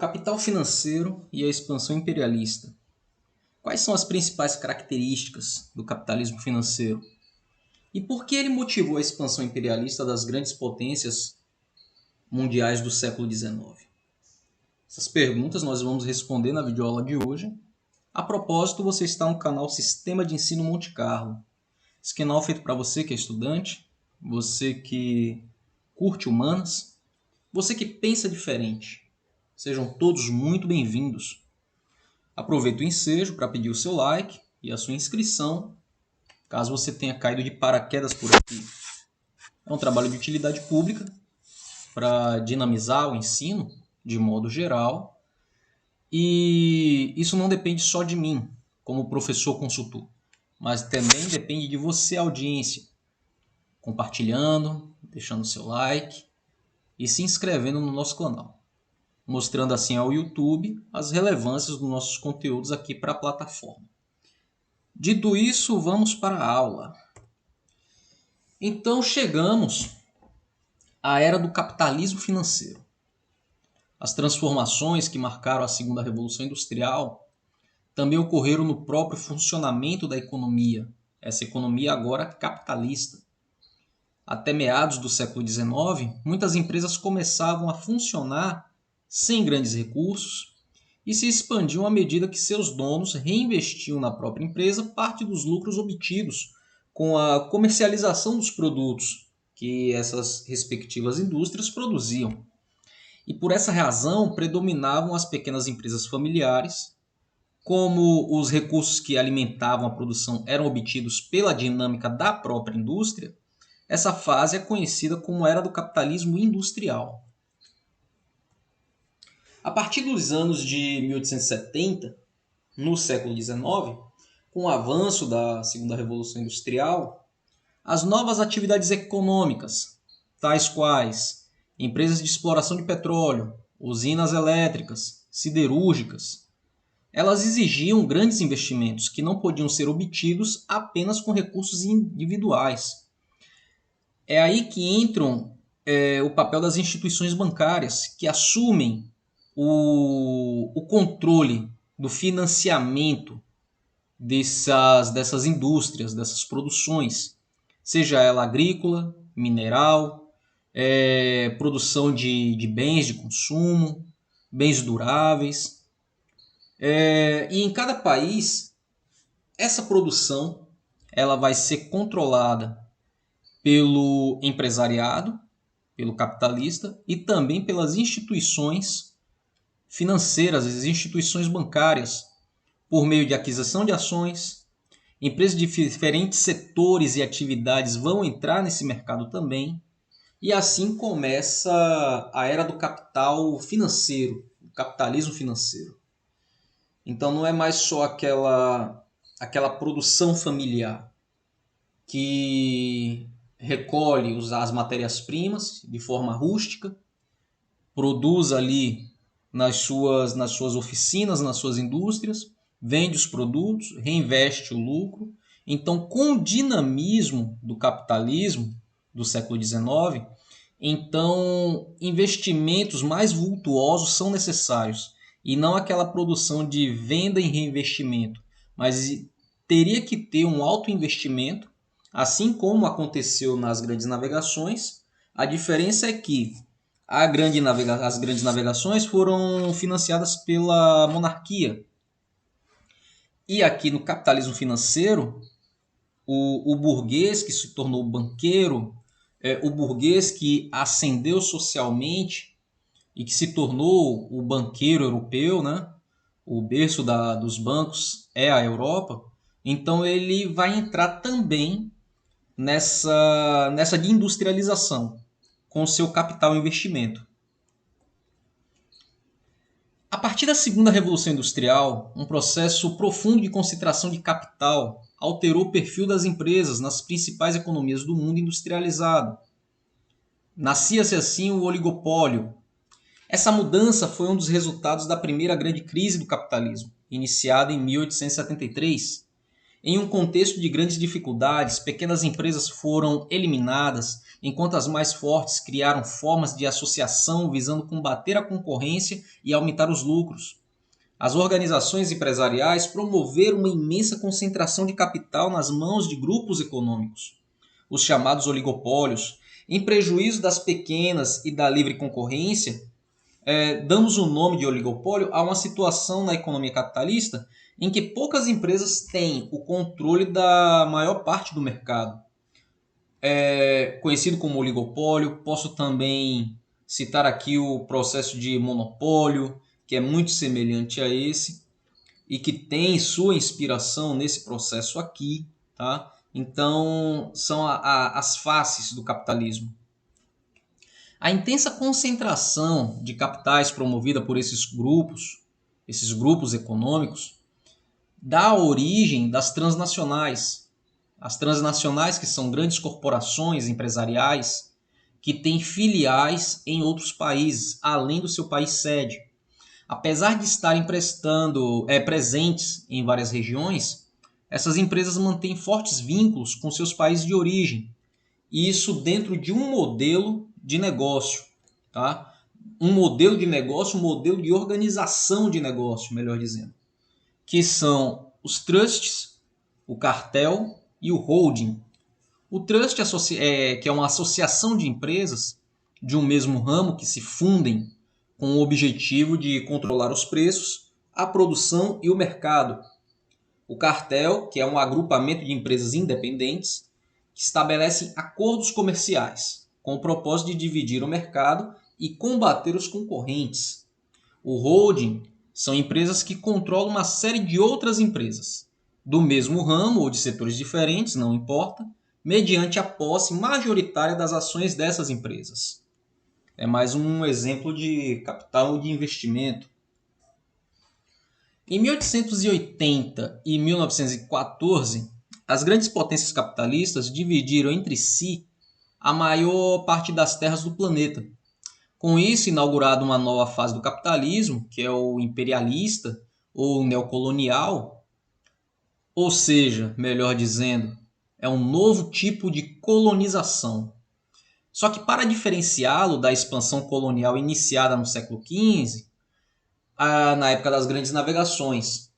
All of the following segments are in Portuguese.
capital financeiro e a expansão imperialista. Quais são as principais características do capitalismo financeiro? E por que ele motivou a expansão imperialista das grandes potências mundiais do século XIX? Essas perguntas nós vamos responder na videoaula de hoje. A propósito, você está no canal Sistema de Ensino Monte Carlo. Esse canal é feito para você que é estudante, você que curte humanas, você que pensa diferente. Sejam todos muito bem-vindos. Aproveite o ensejo para pedir o seu like e a sua inscrição, caso você tenha caído de paraquedas por aqui. É um trabalho de utilidade pública para dinamizar o ensino de modo geral, e isso não depende só de mim, como professor consultor, mas também depende de você, audiência, compartilhando, deixando seu like e se inscrevendo no nosso canal, mostrando assim ao YouTube as relevâncias dos nossos conteúdos aqui para a plataforma. Dito isso, vamos para a aula. Então chegamos à era do capitalismo financeiro. As transformações que marcaram a segunda revolução industrial também ocorreram no próprio funcionamento da economia, essa economia agora capitalista. Até meados do século XIX, muitas empresas começavam a funcionar sem grandes recursos e se expandiam à medida que seus donos reinvestiam na própria empresa parte dos lucros obtidos com a comercialização dos produtos que essas respectivas indústrias produziam. E por essa razão predominavam as pequenas empresas familiares. Como os recursos que alimentavam a produção eram obtidos pela dinâmica da própria indústria, essa fase é conhecida como Era do Capitalismo Industrial. A partir dos anos de 1870, no século XIX, com o avanço da Segunda Revolução Industrial, as novas atividades econômicas, tais quais empresas de exploração de petróleo, usinas elétricas, siderúrgicas, elas exigiam grandes investimentos que não podiam ser obtidos apenas com recursos individuais. É aí que entram o papel das instituições bancárias, que assumem o controle do financiamento dessas indústrias, dessas produções, seja ela agrícola, mineral, produção de bens de consumo, bens duráveis. E em cada país, essa produção ela vai ser controlada pelo empresariado, pelo capitalista e também pelas instituições financeiras, as instituições bancárias, por meio de aquisição de ações. Empresas de diferentes setores e atividades vão entrar nesse mercado também. E assim começa a era do capital financeiro, o capitalismo financeiro. Então não é mais só aquela produção familiar que recolhe as matérias-primas de forma rústica, produz ali nas suas oficinas, nas suas indústrias, vende os produtos, reinveste o lucro. Então, com o dinamismo do capitalismo do século XIX, então investimentos mais vultuosos são necessários, e não aquela produção de venda e reinvestimento, mas teria que ter um alto investimento, assim como aconteceu nas grandes navegações. A diferença é que as grandes navegações foram financiadas pela monarquia. E aqui no capitalismo financeiro, o burguês que se tornou banqueiro, o burguês que ascendeu socialmente e que se tornou o banqueiro europeu, né? O berço dos bancos é a Europa. Então ele vai entrar também nessa de industrialização, com o seu capital investimento. A partir da segunda revolução industrial, um processo profundo de concentração de capital alterou o perfil das empresas nas principais economias do mundo industrializado. Nascia-se assim o oligopólio. Essa mudança foi um dos resultados da primeira grande crise do capitalismo, iniciada em 1873. Em um contexto de grandes dificuldades, pequenas empresas foram eliminadas enquanto as mais fortes criaram formas de associação visando combater a concorrência e aumentar os lucros. As organizações empresariais promoveram uma imensa concentração de capital nas mãos de grupos econômicos, os chamados oligopólios, em prejuízo das pequenas e da livre concorrência. Damos o nome de oligopólio a uma situação na economia capitalista em que poucas empresas têm o controle da maior parte do mercado. Conhecido como oligopólio, posso também citar aqui o processo de monopólio, que é muito semelhante a esse e que tem sua inspiração nesse processo aqui, tá? Então, são as faces do capitalismo. A intensa concentração de capitais promovida por esses grupos econômicos, dá origem das transnacionais. As transnacionais, que são grandes corporações empresariais que têm filiais em outros países, além do seu país sede. Apesar de estarem presentes em várias regiões, essas empresas mantêm fortes vínculos com seus países de origem. E isso dentro de um modelo de negócio, tá? Um modelo de organização de negócio, melhor dizendo, que são os trusts, o cartel e o holding. O trust que é uma associação de empresas de um mesmo ramo que se fundem com o objetivo de controlar os preços, a produção e o mercado. O cartel, que é um agrupamento de empresas independentes que estabelecem acordos comerciais com o propósito de dividir o mercado e combater os concorrentes. O holding são empresas que controlam uma série de outras empresas, do mesmo ramo ou de setores diferentes, não importa, mediante a posse majoritária das ações dessas empresas. É mais um exemplo de capital de investimento. Em 1880 e 1914, as grandes potências capitalistas dividiram entre si a maior parte das terras do planeta. Com isso, inaugurada uma nova fase do capitalismo, que é o imperialista ou neocolonial, ou seja, melhor dizendo, é um novo tipo de colonização. Só que para diferenciá-lo da expansão colonial iniciada no século XV, na época das grandes navegações.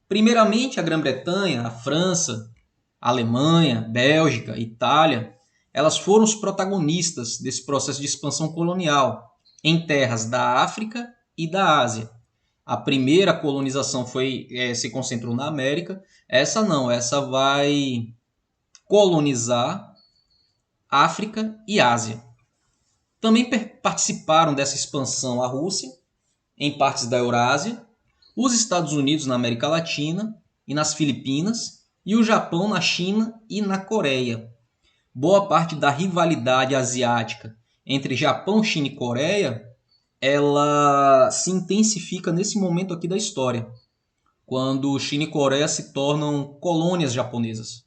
Primeiramente, a Grã-Bretanha, a França, a Alemanha, Bélgica, Itália, elas foram os protagonistas desse processo de expansão colonial em terras da África e da Ásia. A primeira colonização se concentrou na América, essa não, essa vai colonizar África e Ásia. Também participaram dessa expansão a Rússia, em partes da Eurásia, os Estados Unidos na América Latina e nas Filipinas, e o Japão na China e na Coreia. Boa parte da rivalidade asiática entre Japão, China e Coreia, ela se intensifica nesse momento aqui da história, quando China e Coreia se tornam colônias japonesas.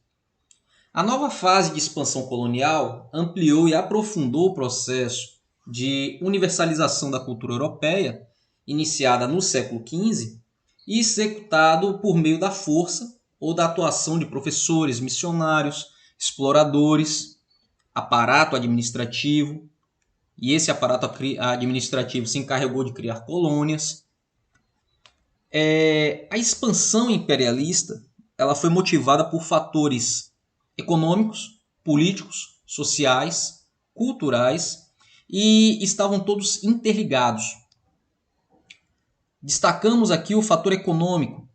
A nova fase de expansão colonial ampliou e aprofundou o processo de universalização da cultura europeia, iniciada no século XV e executado por meio da força ou da atuação de professores, missionários, exploradores, aparato administrativo, e esse aparato administrativo se encarregou de criar colônias. A expansão imperialista ela foi motivada por fatores econômicos, políticos, sociais, culturais e estavam todos interligados. Destacamos aqui o fator econômico,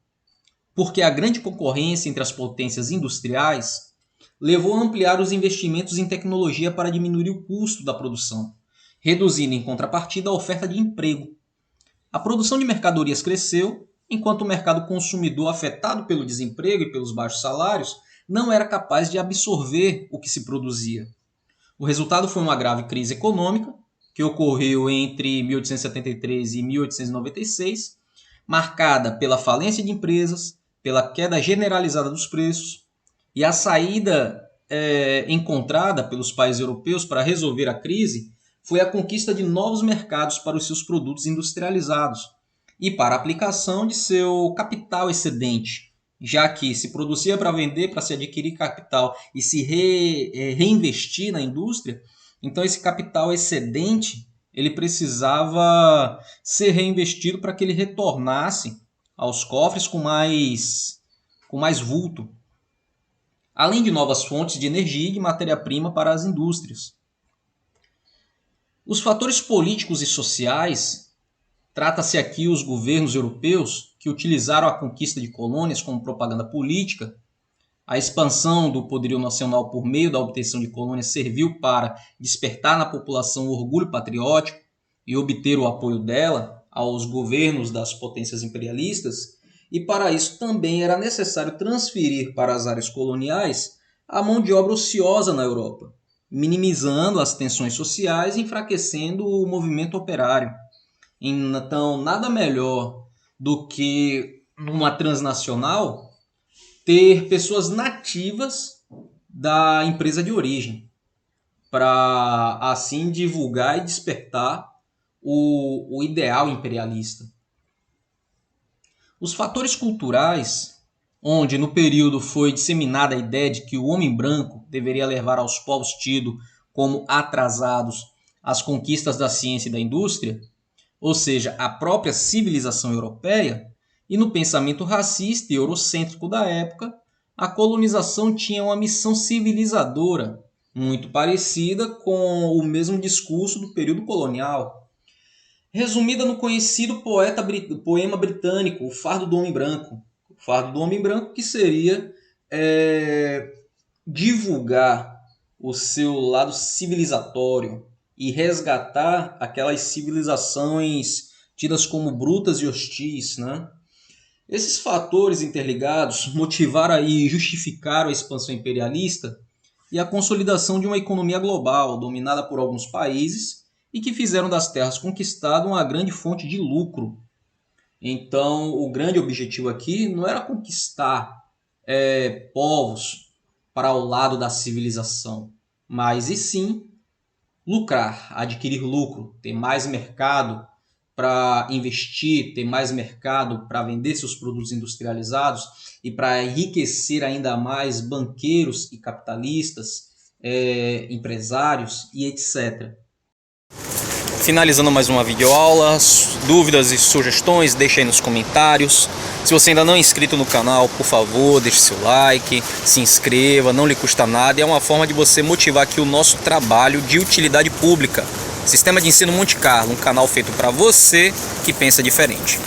porque a grande concorrência entre as potências industriais levou a ampliar os investimentos em tecnologia para diminuir o custo da produção, reduzindo em contrapartida a oferta de emprego. A produção de mercadorias cresceu, enquanto o mercado consumidor, afetado pelo desemprego e pelos baixos salários, não era capaz de absorver o que se produzia. O resultado foi uma grave crise econômica, que ocorreu entre 1873 e 1896, marcada pela falência de empresas, pela queda generalizada dos preços, e a saída encontrada pelos países europeus para resolver a crise foi a conquista de novos mercados para os seus produtos industrializados e para a aplicação de seu capital excedente, já que se produzia para vender, para se adquirir capital e se reinvestir na indústria, Então esse capital excedente, ele precisava ser reinvestido para que ele retornasse aos cofres com mais vulto, além de novas fontes de energia e de matéria-prima para as indústrias. Os fatores políticos e sociais, trata-se aqui os governos europeus que utilizaram a conquista de colônias como propaganda política. A expansão do poderio nacional por meio da obtenção de colônias serviu para despertar na população o orgulho patriótico e obter o apoio dela aos governos das potências imperialistas, e para isso também era necessário transferir para as áreas coloniais a mão de obra ociosa na Europa, minimizando as tensões sociais e enfraquecendo o movimento operário. Então, nada melhor do que numa transnacional ter pessoas nativas da empresa de origem, para assim divulgar e despertar o ideal imperialista. Os fatores culturais, onde no período foi disseminada a ideia de que o homem branco deveria levar aos povos tidos como atrasados as conquistas da ciência e da indústria, ou seja, a própria civilização europeia, e no pensamento racista e eurocêntrico da época, a colonização tinha uma missão civilizadora, muito parecida com o mesmo discurso do período colonial, resumida no conhecido poema britânico, O Fardo do Homem Branco. O Fardo do Homem Branco, que seria divulgar o seu lado civilizatório e resgatar aquelas civilizações tidas como brutas e hostis, né? Esses fatores interligados motivaram e justificaram a expansão imperialista e a consolidação de uma economia global dominada por alguns países e que fizeram das terras conquistadas uma grande fonte de lucro. Então, o grande objetivo aqui não era conquistar povos para o lado da civilização, mas e sim lucrar, adquirir lucro, ter mais mercado para investir, ter mais mercado para vender seus produtos industrializados e para enriquecer ainda mais banqueiros e capitalistas, empresários e etc. Finalizando mais uma videoaula, dúvidas e sugestões, deixe aí nos comentários. Se você ainda não é inscrito no canal, por favor, deixe seu like, se inscreva, não lhe custa nada. É uma forma de você motivar aqui o nosso trabalho de utilidade pública. Sistema de Ensino Monte Carlo, um canal feito para você que pensa diferente.